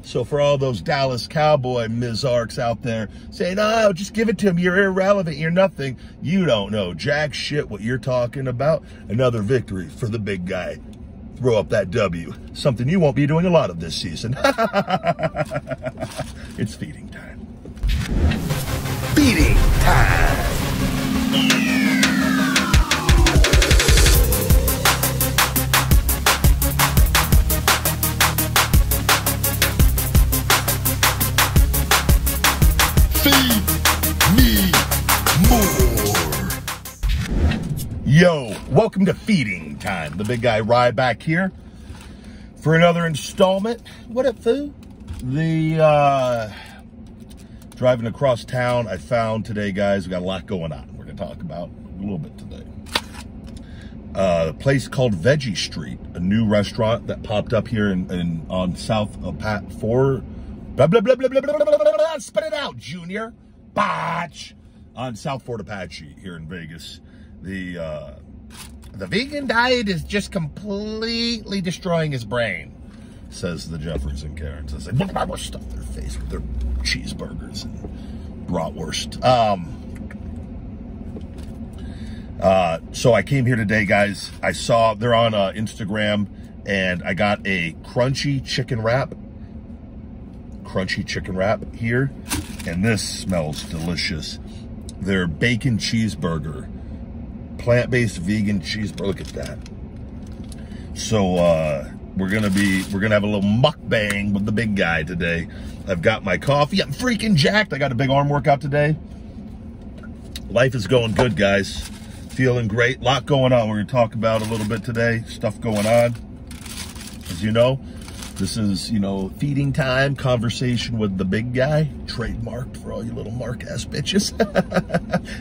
So for all those Dallas Cowboy Mizarks out there saying, oh, just give it to him, you're irrelevant, you're nothing, you don't know jack shit what you're talking about. Another victory for the big guy. Throw up that W. Something you won't be doing a lot of this season. It's feeding time. Feeding time. Feed me more. Yo, welcome to Feeding Time. The big guy Ryback here for another installment. What up, foo? Driving across town, I found today, guys, we got a lot going on. We're gonna talk about a little bit today. A place called Veggie Street, a new restaurant that popped up here on South of Pat 4. Blah, blah, blah, blah, blah, blah, blah, blah, blah, blah, spit it out, Junior. Botch. On South Fort Apache here in Vegas. The vegan diet is just completely destroying his brain, says the Jeffers and Karens as they stuff their face with their cheeseburgers and bratwurst. So I came here today, guys. I saw they're on Instagram, and I got a crunchy chicken wrap here, and this smells delicious. Their bacon cheeseburger, plant-based vegan cheeseburger. Look at that. So we're gonna have a little mukbang with the big guy today. I've got my coffee. I'm freaking jacked. I got a big arm workout today. Life is going good, guys. Feeling great. Lot going on. We're gonna talk about a little bit today. Stuff going on. As you know, this is, feeding time, conversation with the big guy, trademarked for all you little mark-ass bitches,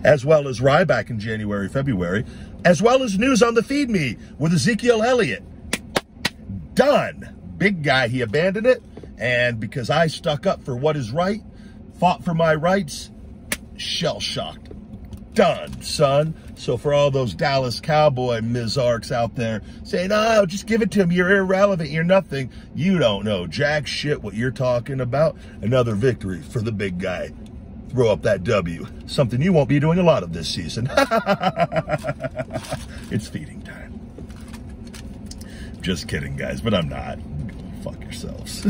as well as Ryback in January, February, as well as news on the Feed Me with Ezekiel Elliott. Done. Big guy, he abandoned it, and because I stuck up for what is right, fought for my rights, shell-shocked. Done, son. So for all those Dallas Cowboy Mizarks out there saying, oh, just give it to him, you're irrelevant, you're nothing, you don't know jack shit what you're talking about. Another victory for the big guy. Throw up that W. Something you won't be doing a lot of this season. It's feeding time. Just kidding, guys, but I'm not. Fuck yourselves.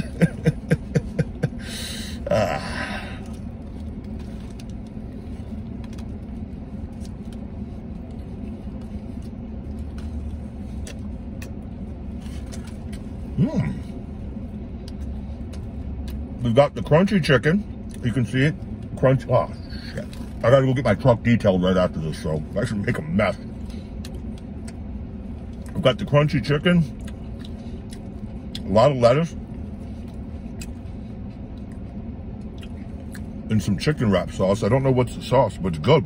We've got the crunchy chicken. You can see it. Crunch. Oh, shit. I gotta go get my truck detailed right after this, so I should make a mess. I've got the crunchy chicken. A lot of lettuce. And some chicken wrap sauce. I don't know what's the sauce, but it's good.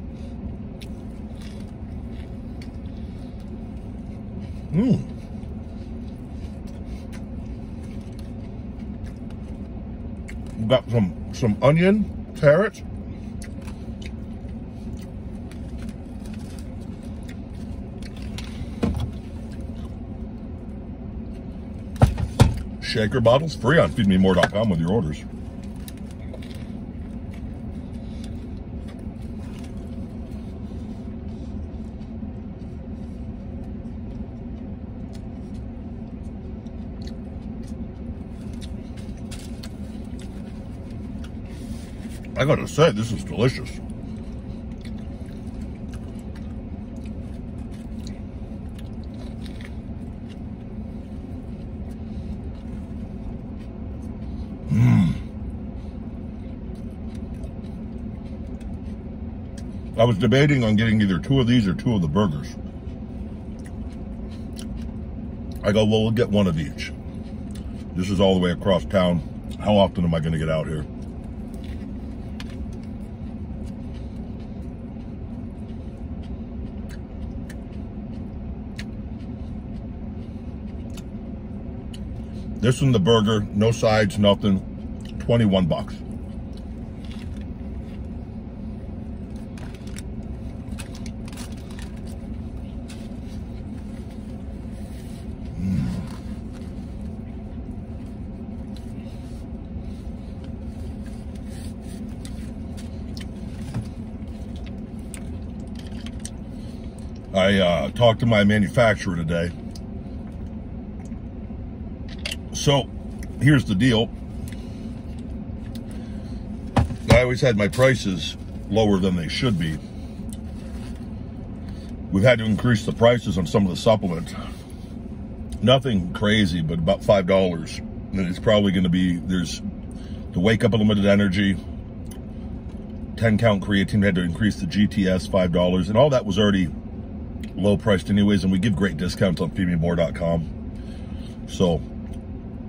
We've got some onion, carrots. Shaker bottles, free on feedmemore.com with your orders. I gotta say, this is delicious. I was debating on getting either 2 of these or 2 of the burgers. I go, well, we'll get 1 of each. This is all the way across town. How often am I gonna get out here? This one, the burger, no sides, nothing, 21 bucks. I talked to my manufacturer today. So here's the deal. I always had my prices lower than they should be. We've had to increase the prices on some of the supplements. Nothing crazy, but about $5. And it's probably going to be, there's the Wake Up Unlimited Energy, 10 count creatine, had to increase the GTS $5, and all that was already low priced anyways, and we give great discounts on feedmemore.com. So,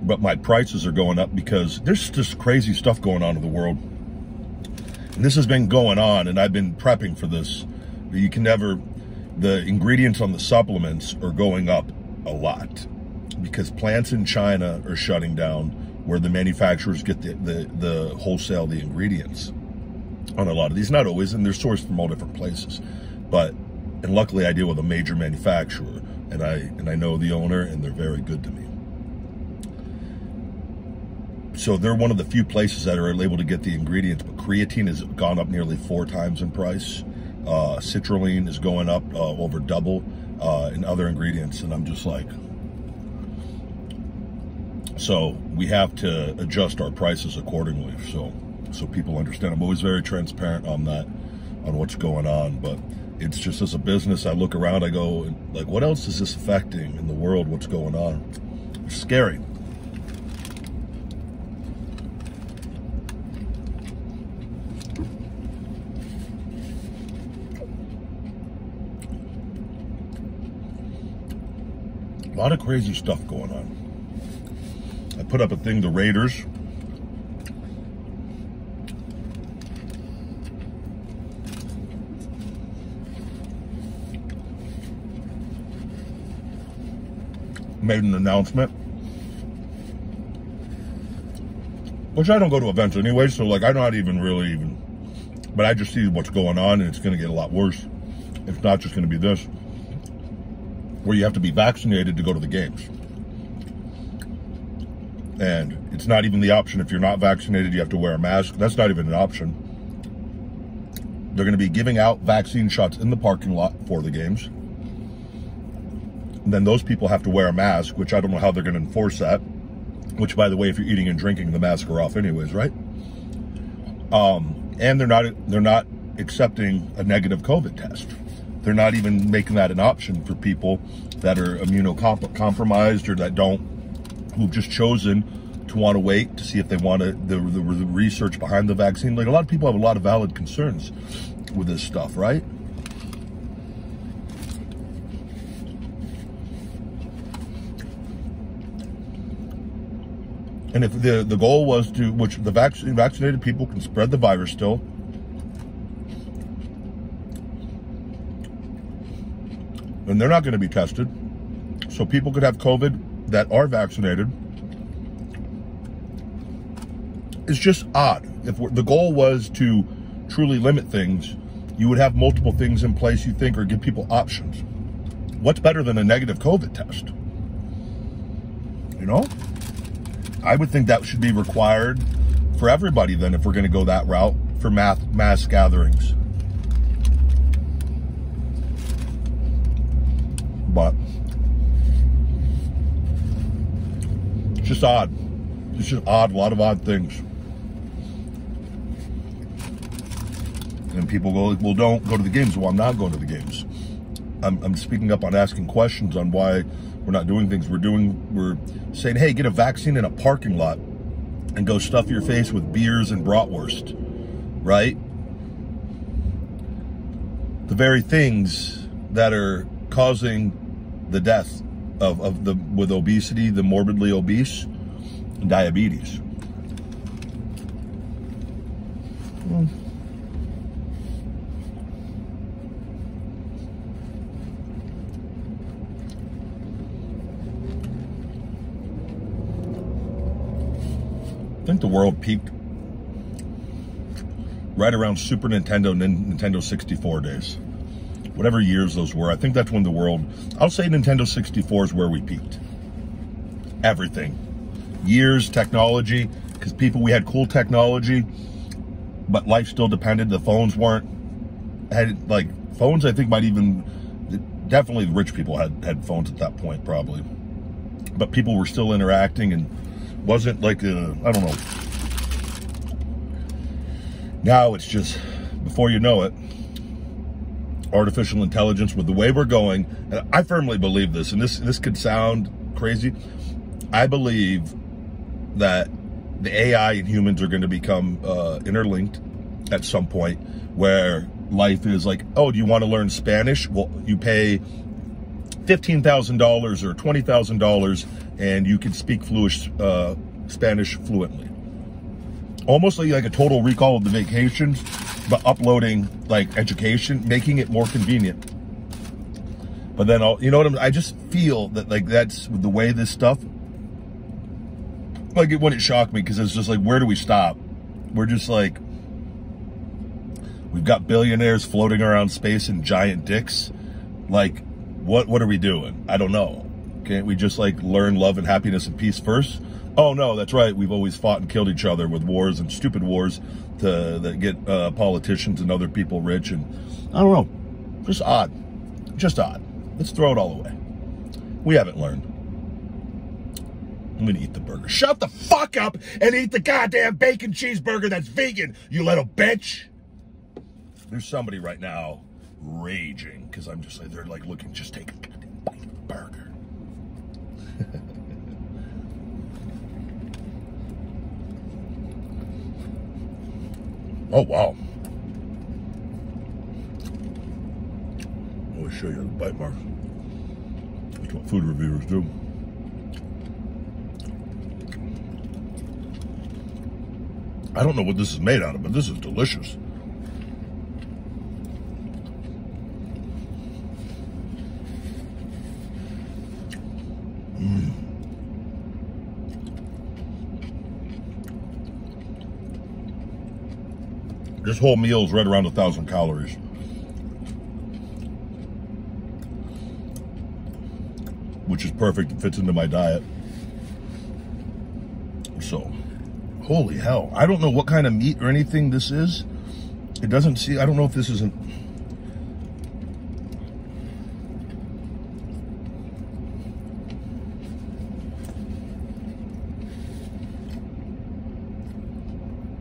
but my prices are going up because there's just crazy stuff going on in the world. And this has been going on, and I've been prepping for this. You can never, the ingredients on the supplements are going up a lot because plants in China are shutting down where the manufacturers get the wholesale, the ingredients on a lot of these. Not always, and they're sourced from all different places. But, and luckily I deal with a major manufacturer, and I know the owner, and they're very good to me. So they're one of the few places that are able to get the ingredients, but creatine has gone up nearly 4 times in price. Citrulline is going up over double, and other ingredients, and I'm just like, so we have to adjust our prices accordingly, so people understand. I'm always very transparent on that, on what's going on, but it's just, as a business, I look around, I go, like, what else is this affecting in the world? What's going on? It's scary. A lot of crazy stuff going on. I put up a thing, the Raiders. Made an announcement. Which I don't go to events anyway, so like I'm not even really but I just see what's going on, and it's gonna get a lot worse. It's not just gonna be this, where you have to be vaccinated to go to the games. And it's not even the option. If you're not vaccinated, you have to wear a mask. That's not even an option. They're going to be giving out vaccine shots in the parking lot for the games. And then those people have to wear a mask, which I don't know how they're going to enforce that. Which, by the way, if you're eating and drinking, the masks are off anyways, right? And they're not accepting a negative COVID test. They're not even making that an option for people that are immunocompromised or that who've just chosen to want to wait to see if they want to, the research behind the vaccine. Like, a lot of people have a lot of valid concerns with this stuff, right? And if the goal was to, which the vaccinated people can spread the virus still, and they're not going to be tested, so people could have COVID that are vaccinated. It's just odd. If the goal was to truly limit things, you would have multiple things in place, you think, or give people options. What's better than a negative COVID test? You know? I would think that should be required for everybody then, if we're going to go that route for mass gatherings. But it's just odd. It's just odd, a lot of odd things. And people go, well, don't go to the games. Well, I'm not going to the games. I'm speaking up on asking questions on why we're not doing things. We're saying, hey, get a vaccine in a parking lot and go stuff your face with beers and bratwurst, right? The very things that are causing the death with obesity, the morbidly obese, and diabetes. I think the world peaked right around Super Nintendo, Nintendo 64 days. Whatever years those were, I think that's when the world, I'll say Nintendo 64 is where we peaked. Everything. Years, technology, because we had cool technology, but life still depended. The phones weren't, phones I think might even, definitely the rich people had phones at that point, probably. But people were still interacting, and wasn't like a, I don't know. Now it's just, before you know it, artificial intelligence, with the way we're going, and I firmly believe this, and this could sound crazy. I believe that the AI and humans are going to become interlinked at some point, where life is like, oh, do you want to learn Spanish? Well, you pay $15,000 or $20,000 and you can speak Spanish fluently. Almost like a total recall of the vacations, but uploading like education, making it more convenient. But then, you know what I just feel that like that's the way this stuff, like it wouldn't shock me, because it's just like, where do we stop? We're just like, we've got billionaires floating around space in giant dicks. Like, what are we doing? I don't know. Can't we just like learn love and happiness and peace first? Oh no, that's right. We've always fought and killed each other with wars and stupid wars that get politicians and other people rich. And I don't know, just odd, just odd. Let's throw it all away. We haven't learned. I'm gonna eat the burger. Shut the fuck up and eat the goddamn bacon cheeseburger that's vegan, you little bitch. There's somebody right now raging because I'm just like, they're like looking, just take a goddamn bite of the burger. Oh, wow. I want to show you the bite marks. That's what food reviewers do. I don't know what this is made out of, but this is delicious. This whole meal is right around 1,000 calories. Which is perfect. It fits into my diet. So, holy hell. I don't know what kind of meat or anything this is. It doesn't see, I don't know if this isn't.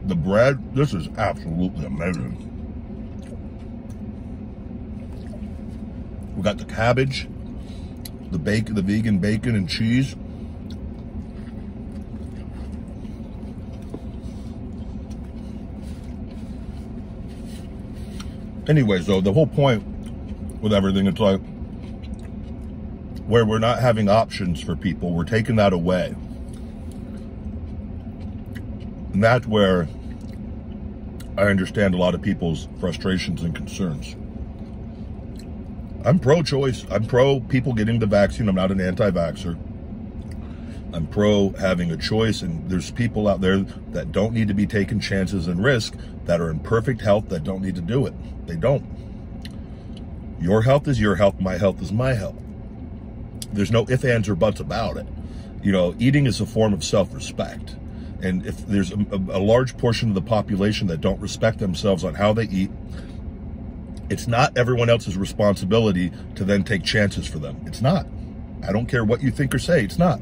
The bread, this is absolutely amazing. We got the cabbage, the bacon, the vegan bacon and cheese. Anyways, though, the whole point with everything, it's like, where we're not having options for people, we're taking that away. And that's where I understand a lot of people's frustrations and concerns. I'm pro-choice. I'm pro people getting the vaccine. I'm not an anti-vaxxer. I'm pro having a choice, and there's people out there that don't need to be taking chances and risk, that are in perfect health, that don't need to do it. They don't. Your health is your health. My health is my health. There's no ifs, ands, or buts about it. You know, eating is a form of self-respect. And if there's a large portion of the population that don't respect themselves on how they eat, it's not everyone else's responsibility to then take chances for them. It's not. I don't care what you think or say. It's not.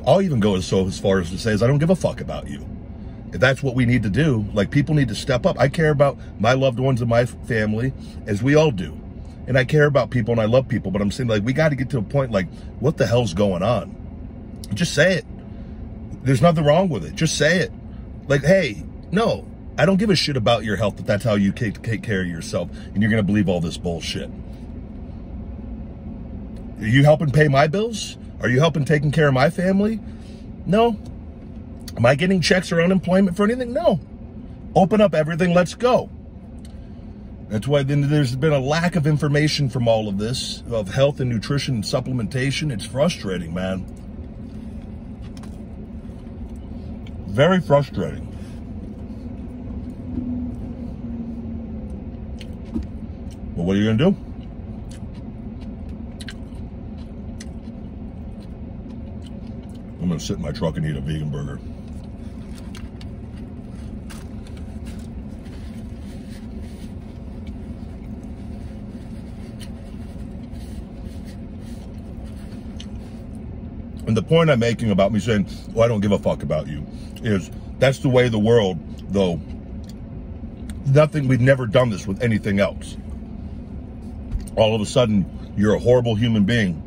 I'll even go as far as to say is I don't give a fuck about you. If that's what we need to do, like, people need to step up. I care about my loved ones and my family, as we all do. And I care about people and I love people, but I'm saying, like, we got to get to a point, like, what the hell's going on? Just say it. There's nothing wrong with it. Just say it. Like, hey, no, I don't give a shit about your health, but that's how you take care of yourself, and you're going to believe all this bullshit. Are you helping pay my bills? Are you helping taking care of my family? No. Am I getting checks or unemployment for anything? No. Open up everything. Let's go. That's why then there's been a lack of information from all of this, of health and nutrition and supplementation. It's frustrating, man. Very frustrating. Well, what are you going to do? I'm going to sit in my truck and eat a vegan burger. point I'm making about me saying, oh, I don't give a fuck about you, is that's the way the world, though, we've never done this with anything else. All of a sudden, you're a horrible human being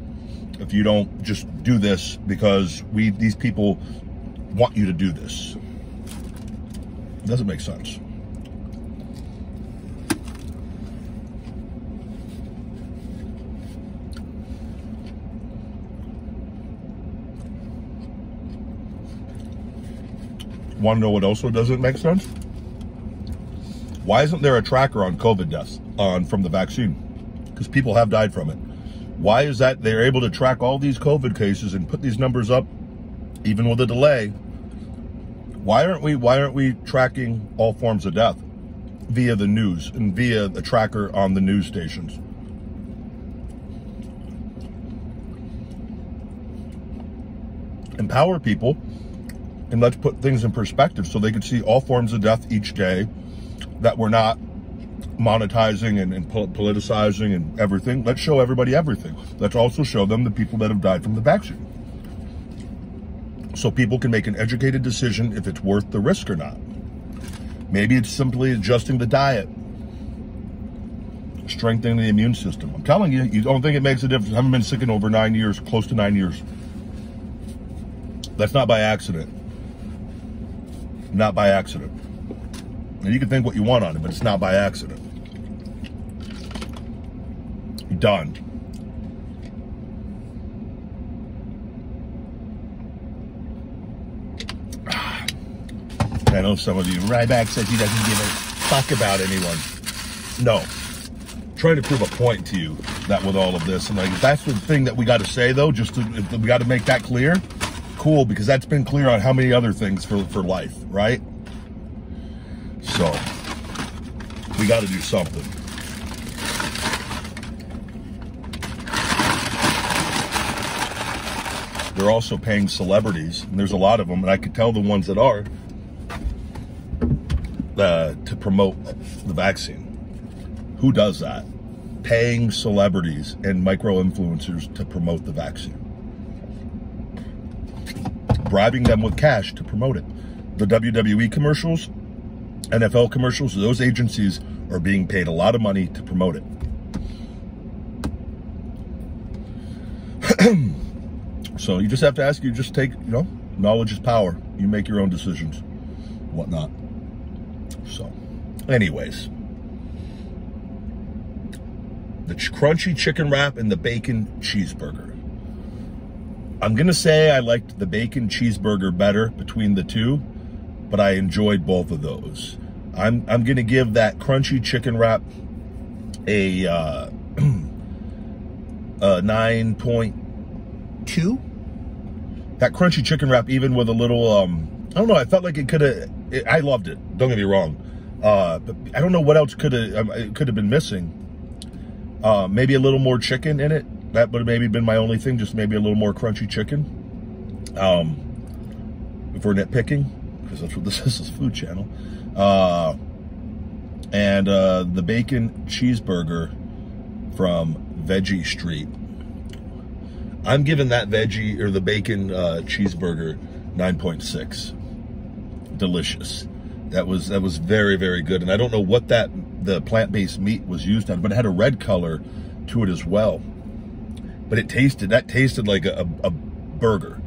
if you don't just do this because these people want you to do this. It doesn't make sense. Want to know what also doesn't make sense? Why isn't there a tracker on COVID deaths from the vaccine? Because people have died from it. Why is that they're able to track all these COVID cases and put these numbers up, even with a delay? Why aren't we tracking all forms of death via the news and via the tracker on the news stations? Empower people, and let's put things in perspective so they can see all forms of death each day, that we're not monetizing and politicizing and everything. Let's show everybody everything. Let's also show them the people that have died from the vaccine, so people can make an educated decision if it's worth the risk or not. Maybe it's simply adjusting the diet, strengthening the immune system. I'm telling you, you don't think it makes a difference. I haven't been sick in over 9 years, close to 9 years. That's not by accident. Not by accident. And you can think what you want on it, but it's not by accident. Done. I know some of you, Ryback says he doesn't give a fuck about anyone. No. I'm trying to prove a point to you that with all of this, and like, if that's the thing that we got to say though, if we got to make that clear, cool, because that's been clear on how many other things for life, right? So, we got to do something. They're also paying celebrities, and there's a lot of them, and I could tell the ones that are, to promote the vaccine. Who does that? Paying celebrities and micro-influencers to promote the vaccine. Bribing them with cash to promote it. The WWE commercials, NFL commercials, those agencies are being paid a lot of money to promote it. So you just have to ask, you just take, knowledge is power. You make your own decisions, whatnot. So, anyways, the crunchy chicken wrap and the bacon cheeseburger. I'm going to say I liked the bacon cheeseburger better between the two, but I enjoyed both of those. I'm going to give that crunchy chicken wrap a 9.2. That crunchy chicken wrap, even with a little, I don't know, I felt like it could have, I loved it, don't get me wrong. But I don't know what else it could have been missing. Maybe a little more chicken in it. That would have maybe been my only thing, just maybe a little more crunchy chicken. If we're nitpicking, because that's what this is, a food channel. And the bacon cheeseburger from Veggie Street. I'm giving that veggie, or the bacon cheeseburger, 9.6. Delicious. That was very, very good. And I don't know what the plant-based meat was used on, but it had a red color to it as well. But that tasted like a burger.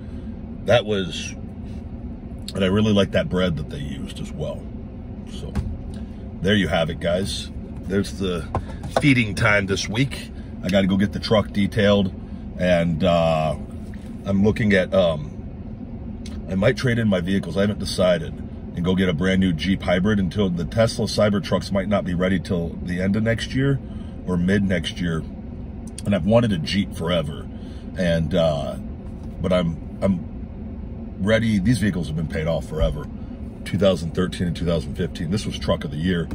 That was, and I really like that bread that they used as well. So there you have it, guys. There's the feeding time this week. I got to go get the truck detailed, and I'm looking at, I might trade in my vehicles. I haven't decided, and go get a brand new Jeep hybrid until the Tesla Cybertrucks might not be ready till the end of next year or mid next year. And I've wanted a Jeep forever, and but I'm ready. These vehicles have been paid off forever. 2013 and 2015. This was truck of the year.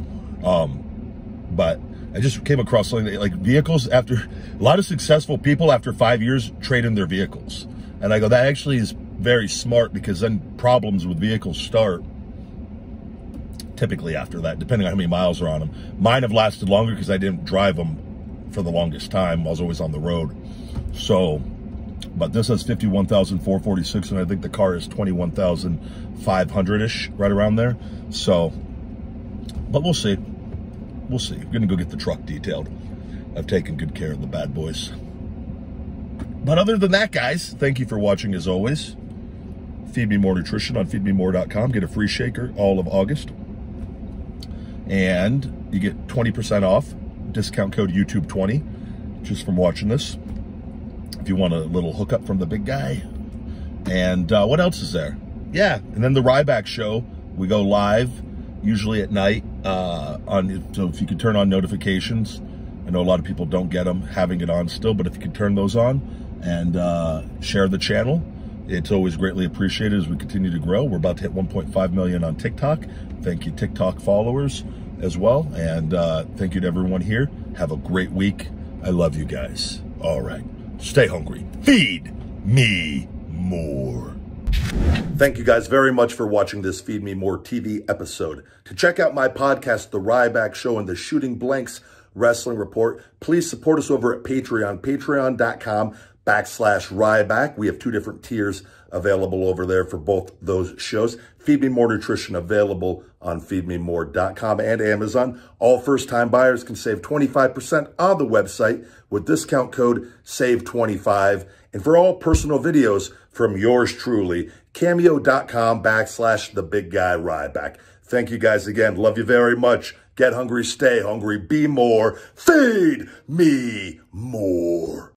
But I just came across something that, like, vehicles, after a lot of successful people after 5 years trade in their vehicles, and I go, that actually is very smart, because then problems with vehicles start typically after that, depending on how many miles are on them. Mine have lasted longer because I didn't drive them for the longest time. I was always on the road. So But this has 51,446, and I think the car is 21,500-ish, right around there. So, but we'll see. We'll see. We're gonna go get the truck detailed. I've taken good care of the bad boys. But other than that, guys, thank you for watching as always. Feed Me More Nutrition on feedmemore.com. Get a free shaker all of August. And you get 20% off. Discount code YouTube20 just from watching this. If you want a little hookup from the big guy. And what else is there? Yeah, and then the Ryback Show. We go live, usually at night. So if you could turn on notifications. I know a lot of people don't get them, having it on still, but if you could turn those on and share the channel, it's always greatly appreciated as we continue to grow. We're about to hit 1.5 million on TikTok. Thank you, TikTok followers as well. And thank you to everyone here. Have a great week. I love you guys. All right. Stay hungry. Feed me more. Thank you guys very much for watching this Feed Me More TV episode. To check out my podcast, The Ryback Show and the Shooting Blanks Wrestling Report, please support us over at Patreon, patreon.com/Ryback. We have 2 different tiers available over there for both those shows. Feed Me More Nutrition available on feedmemore.com and Amazon. All first-time buyers can save 25% on the website with discount code SAVE25. And for all personal videos from yours truly, cameo.com/TheBigGuyRyback. Thank you guys again. Love you very much. Get hungry, stay hungry, be more. Feed me more.